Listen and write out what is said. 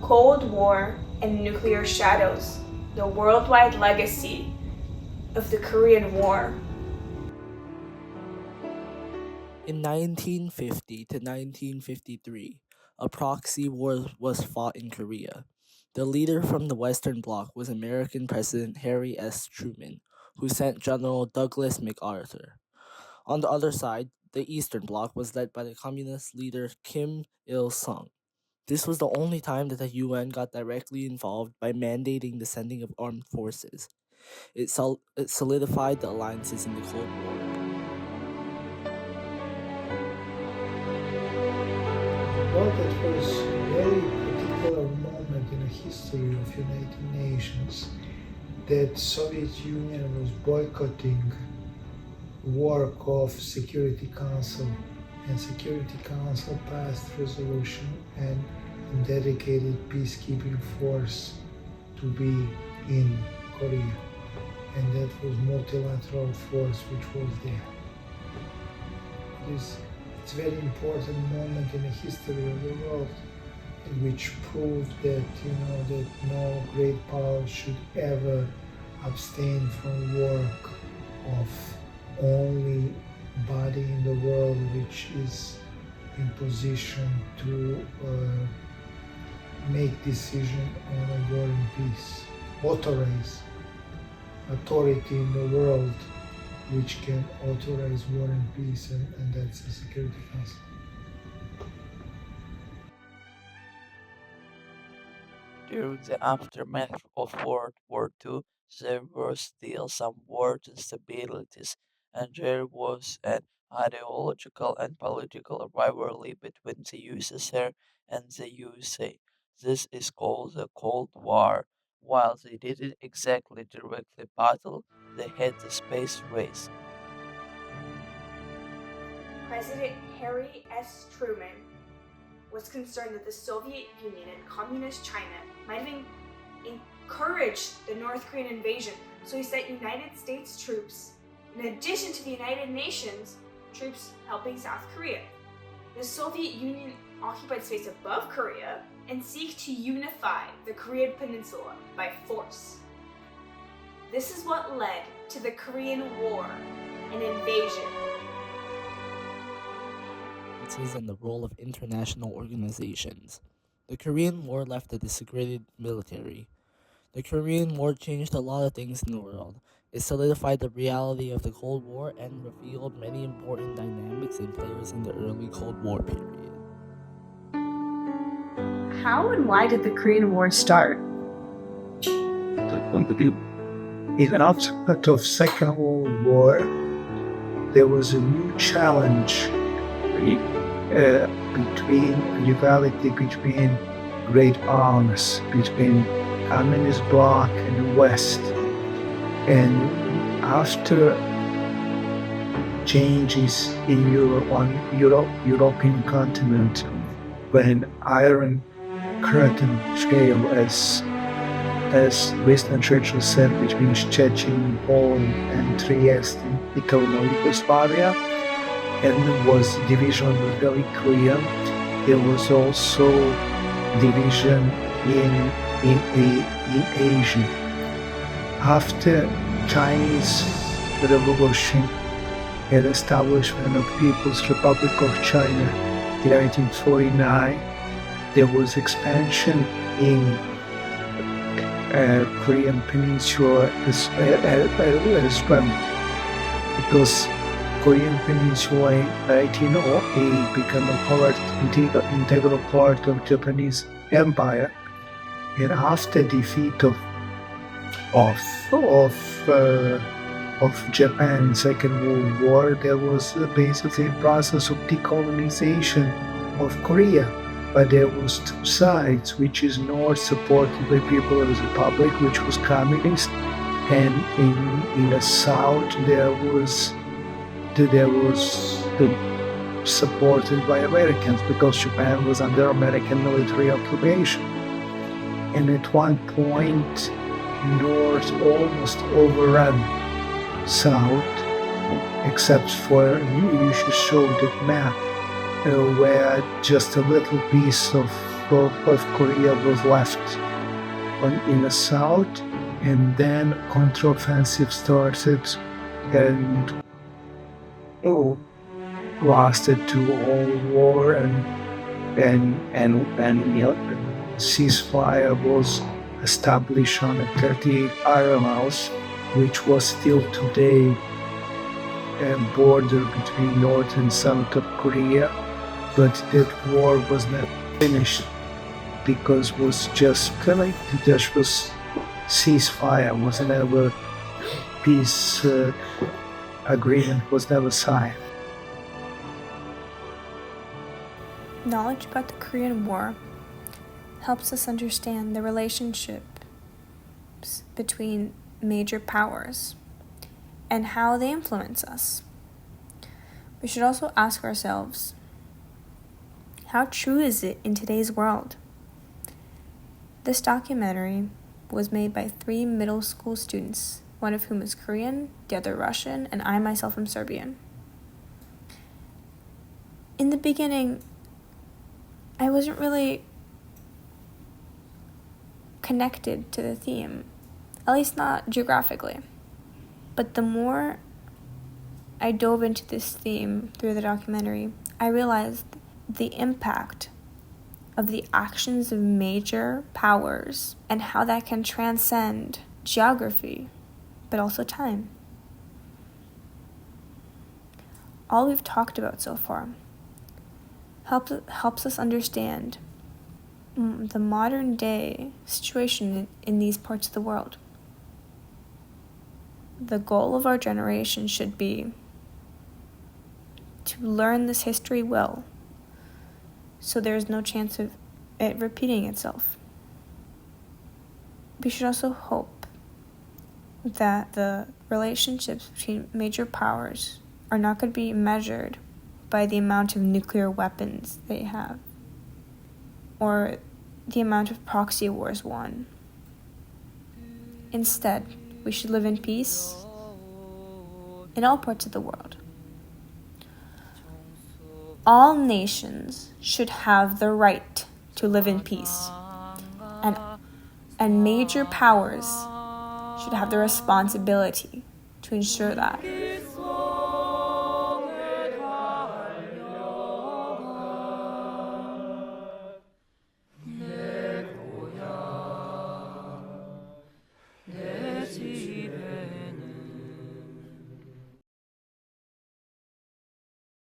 Cold War and Nuclear Shadows, the worldwide legacy of the Korean War. In 1950 to 1953, a proxy war was fought in Korea. The leader from the Western Bloc was American President Harry S. Truman, who sent General Douglas MacArthur. On the other side, the Eastern Bloc was led by the communist leader Kim Il sung. This was the only time that the UN got directly involved by mandating the sending of armed forces. It solidified the alliances in the Cold War. Well, that was a very particular moment in the history of United Nations that Soviet Union was boycotting work of Security Council, and Security Council passed resolution and dedicated peacekeeping force to be in Korea, and that was multilateral force which was there. It's a very important moment in the history of the world, which proved that that no great power should ever abstain from work of only body in the world which is in position to make decision on a war and peace, authorize authority in the world which can authorize war and peace, and that's the Security Council. During the aftermath of World War II, there were still some world instabilities, and there was an ideological and political rivalry between the USSR and the USA. This is called the Cold War. While they didn't exactly directly battle, they had the space race. President Harry S. Truman was concerned that the Soviet Union and Communist China might have encouraged the North Korean invasion, so he sent United States troops, in addition to the United Nations troops helping South Korea. The Soviet Union occupied space above Korea and seek to unify the Korean Peninsula by force. This is what led to the Korean War, an invasion. And the role of international organizations. The Korean War left a disintegrated military. The Korean War changed a lot of things in the world. It solidified the reality of the Cold War and revealed many important dynamics and players in the early Cold War period. How and why did the Korean War start? In the outset of Second World War, there was a new challenge between rivalry between great powers, between communist bloc and the West. And after changes in European continent, when Iron Curtain fell, as Winston Churchill said, between Szczecin, Poland, and Trieste, became Yugoslavia, and was division was very clear. There was also division in Asia. After Chinese Revolution and establishment of People's Republic of China in 1949, there was expansion in Korean Peninsula as well, because Korean Peninsula in 1908 became a integral part of Japanese Empire, and after defeat of Japan in Second World War, there was basically a process of decolonization of Korea. But there was two sides, which is North supported by People's Republic, which was communist, and in the South there was supported by Americans, because Japan was under American military occupation. And at one point, North almost overran South, except for, you should show that map, where just a little piece of of Korea was left in the south, and then counteroffensive started and lasted to a whole war, and ceasefire was established on the 38 Iron House, which was still today a border between North and South of Korea, but that war was not finished because was just just was ceasefire, was never peace agreement was never signed. Knowledge about the Korean War helps us understand the relationships between major powers and how they influence us. We should also ask ourselves, how true is it in today's world? This documentary was made by 3 middle school students, one of whom is Korean, the other Russian, and I myself am Serbian. In the beginning, I wasn't really connected to the theme, at least not geographically. But the more I dove into this theme through the documentary, I realized the impact of the actions of major powers and how that can transcend geography, but also time. All we've talked about so far helps us understand the modern day situation in these parts of the world. The goal of our generation should be to learn this history well, so there's no chance of it repeating itself. We should also hope that the relationships between major powers are not going to be measured by the amount of nuclear weapons they have or the amount of proxy wars won. Instead, we should live in peace in all parts of the world. All nations should have the right to live in peace, and major powers should have the responsibility to ensure that.